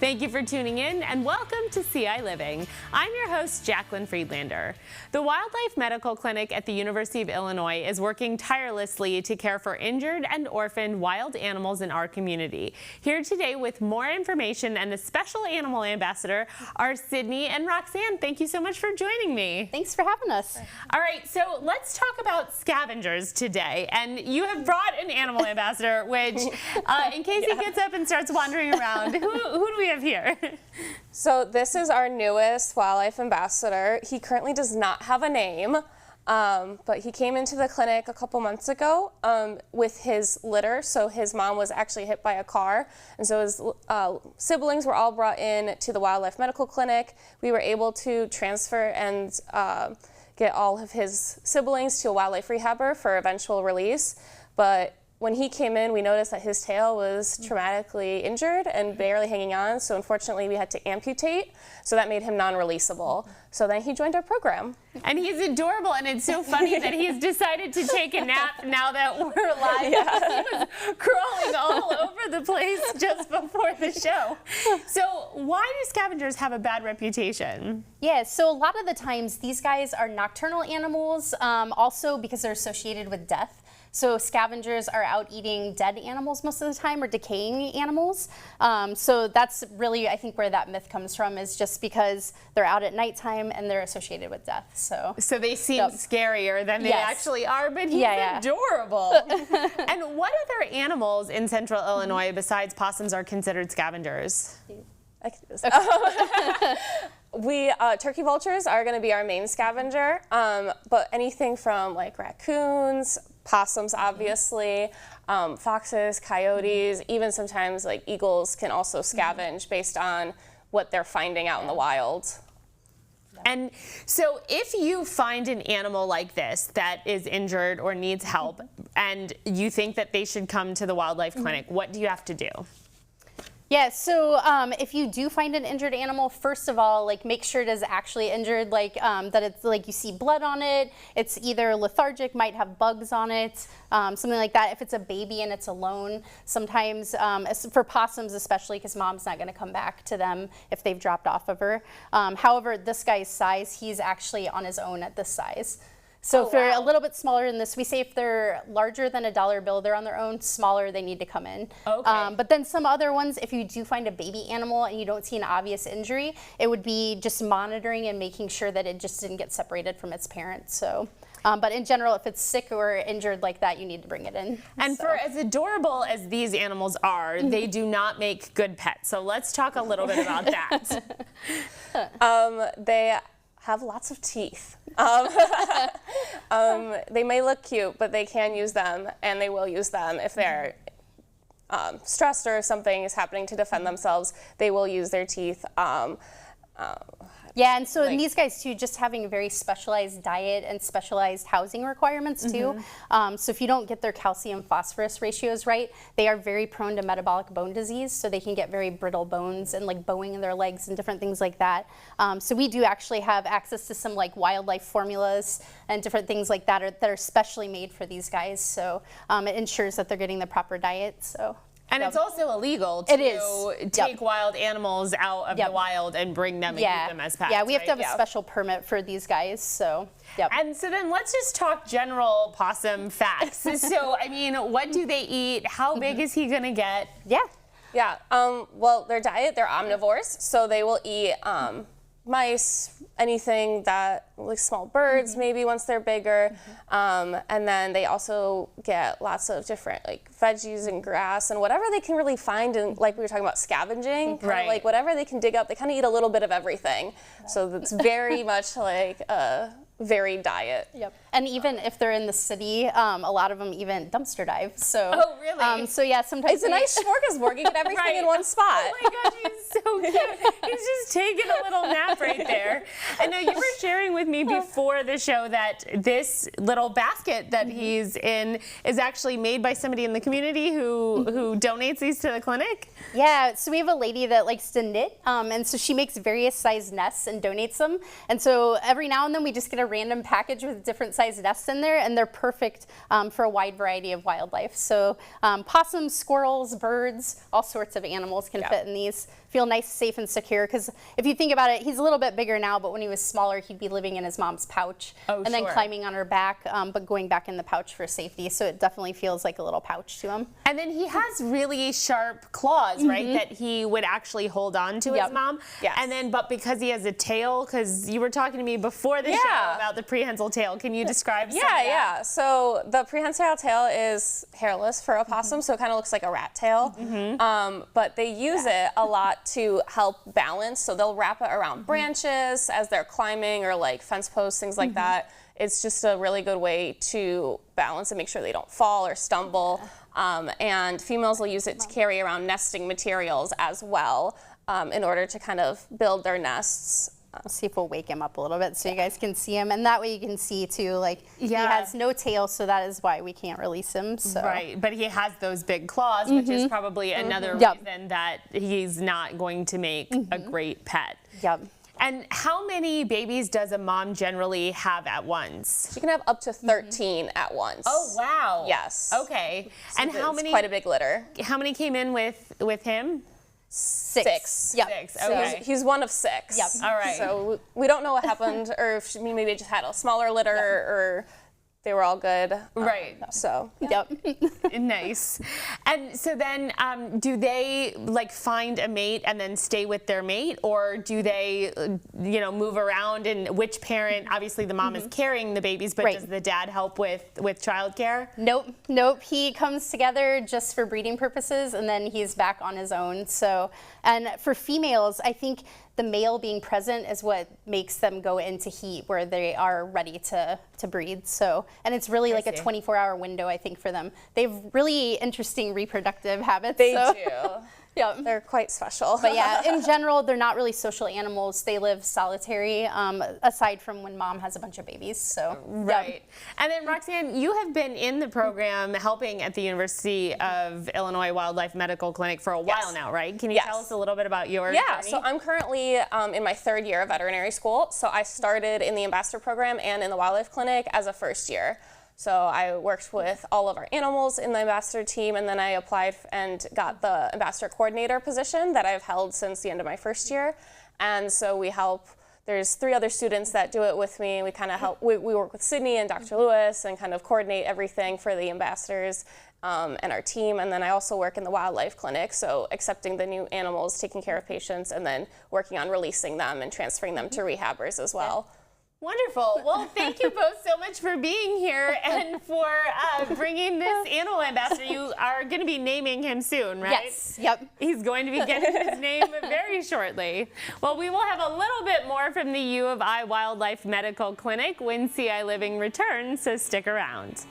Thank you for tuning in and welcome to ciLiving. I'm your host, Jaclyn Friedlander. The Wildlife Medical Clinic at the University of Illinois is working tirelessly to care for injured and orphaned wild animals in our community. Here today with more information and the special animal ambassador are Sydney and Roxanne. Thank you so much for joining me. Thanks for having us. All right, so let's talk about Scavengers today. And you have brought an animal ambassador, which in case he gets up and starts wandering around, who do we have here? So this is our newest wildlife ambassador. He currently does not have a name, but he came into the clinic a couple months ago with his litter. So his mom was actually hit by a car, and so his siblings were all brought in to the Wildlife Medical Clinic. We were able to transfer and get all of his siblings to a wildlife rehabber for eventual release, but when he came in, we noticed that his tail was traumatically injured and barely hanging on, so unfortunately we had to amputate, so that made him non-releasable. So then he joined our program. And he's adorable, and it's so funny that he's decided to take a nap now that we're live. Yeah. He was crawling all over the place just before the show. So why do scavengers have a bad reputation? Yeah, so a lot of the times these guys are nocturnal animals, also because they're associated with death. So scavengers are out eating dead animals most of the time, or decaying animals. So that's really, I think, where that myth comes from, is just because they're out at nighttime and they're associated with death. So they seem scarier than they actually are, but he's adorable. And what other animals in central Illinois besides possums are considered scavengers? I can do this. Turkey vultures are going to be our main scavenger, but anything from like raccoons, possums, obviously, foxes, coyotes, even sometimes like eagles can also scavenge based on what they're finding out in the wild. And so if you find an animal like this that is injured or needs help and you think that they should come to the wildlife clinic, what do you have to do? Yeah, so if you do find an injured animal, first of all, like make sure it is actually injured, like that it's like you see blood on it, it's either lethargic, might have bugs on it, something like that. If it's a baby and it's alone, sometimes for possums especially, because mom's not going to come back to them if they've dropped off of her. However, this guy's size, he's actually on his own at this size. So if they're a little bit smaller than this, we say if they're larger than a dollar bill, they're on their own, smaller, they need to come in. Okay. But then some other ones, if you do find a baby animal and you don't see an obvious injury, it would be just monitoring and making sure that it just didn't get separated from its parents. So, but in general, if it's sick or injured like that, you need to bring it in. And for as adorable as these animals are, they do not make good pets. So let's talk a little bit about that. They have lots of teeth. They may look cute, but they can use them, and they will use them if they're stressed or if something is happening to defend themselves. They will use their teeth. Yeah, and so in these guys too, just having a very specialized diet and specialized housing requirements too. So if you don't get their calcium phosphorus ratios right, they are very prone to metabolic bone disease, so they can get very brittle bones and like bowing in their legs and different things like that. So we do actually have access to some like wildlife formulas and different things like that that are specially made for these guys. So it ensures that they're getting the proper diet. So. And it's also illegal to take wild animals out of the wild and bring them and use them as pets. Yeah, we have to have a special permit for these guys. So, And so then let's just talk general possum facts. So, I mean, what do they eat? How big is he going to get? Yeah, well, their diet, they're omnivores, so they will eat mice, anything that, like small birds maybe once they're bigger, and then they also get lots of different like veggies and grass and whatever they can really find, and like we were talking about scavenging, like whatever they can dig up, they kind of eat a little bit of everything. So that's very much like a varied diet. And even if they're in the city, a lot of them even dumpster dive. So, oh, really? So yeah, sometimes it's a nice smorgasbord. You get everything in one spot. Oh my gosh, he's so cute. He's just taking a little nap right there. I know you were sharing with me before the show that this little basket that he's in is actually made by somebody in the community who donates these to the clinic. Yeah, so we have a lady that likes to knit, and so she makes various size nests and donates them. And so every now and then we just get a random package with different size nests in there, and they're perfect for a wide variety of wildlife. So possums, squirrels, birds, all sorts of animals can fit in these. Feel nice, safe, and secure, because if you think about it, he's a little bit bigger now, but when he was smaller, he'd be living in his mom's pouch and then climbing on her back, but going back in the pouch for safety. So it definitely feels like a little pouch to him. And then he has really sharp claws, right, that he would actually hold on to his mom. Yes. And then, but because he has a tail, because you were talking to me before the show about the prehensile tail, can you describe some of that? Yeah. So the prehensile tail is hairless for opossum, so it kind of looks like a rat tail. But they use it a lot to help balance. So they'll wrap it around branches as they're climbing, or like fence posts, things like that. It's just a really good way to balance and make sure they don't fall or stumble. And females will use it to carry around nesting materials as well, in order to kind of build their nests. Let's see if we'll wake him up a little bit so you guys can see him, and that way you can see too, like he has no tail, so that is why we can't release him. So. Right, but he has those big claws, which is probably another reason that he's not going to make a great pet. And how many babies does a mom generally have at once? She can have up to 13 at once. Oh, wow. Yes. Okay. So and how many? Quite a big litter. How many came in with him? Six. Yep. Six. So Okay. he's one of six. Yep. All right. So we don't know what happened, or if maybe they just had a smaller litter, or they were all good. Right. So. Nice. And so then, do they like find a mate and then stay with their mate, or do they, move around? And which parent? Obviously, the mom is carrying the babies, but does the dad help with childcare? Nope. He comes together just for breeding purposes, and then he's back on his own. So, and for females, I think the male being present is what makes them go into heat where they are ready to breed. So, and it's really like a 24-hour window, I think, for them. They have really interesting reproductive habits. They do. They're quite special. But yeah, in general, they're not really social animals. They live solitary, aside from when mom has a bunch of babies. So right. And then Roxanne, you have been in the program helping at the University of Illinois Wildlife Medical Clinic for a while now, right? Can you tell us a little bit about your journey? So I'm currently in my third year of veterinary school. So I started in the ambassador program and in the wildlife clinic as a first year. So I worked with all of our animals in the ambassador team, and then I applied and got the ambassador coordinator position that I've held since the end of my first year. And so we help, there's 3 other students that do it with me. We kind of help, we work with Sydney and Dr. Lewis and kind of coordinate everything for the ambassadors and our team. And then I also work in the wildlife clinic, so accepting the new animals, taking care of patients, and then working on releasing them and transferring them to rehabbers as well. Wonderful. Well, thank you both so much for being here and for bringing this animal ambassador. You are going to be naming him soon, right? Yes. Yep. He's going to be getting his name very shortly. Well, we will have a little bit more from the U of I Wildlife Medical Clinic when ciLiving returns, so stick around.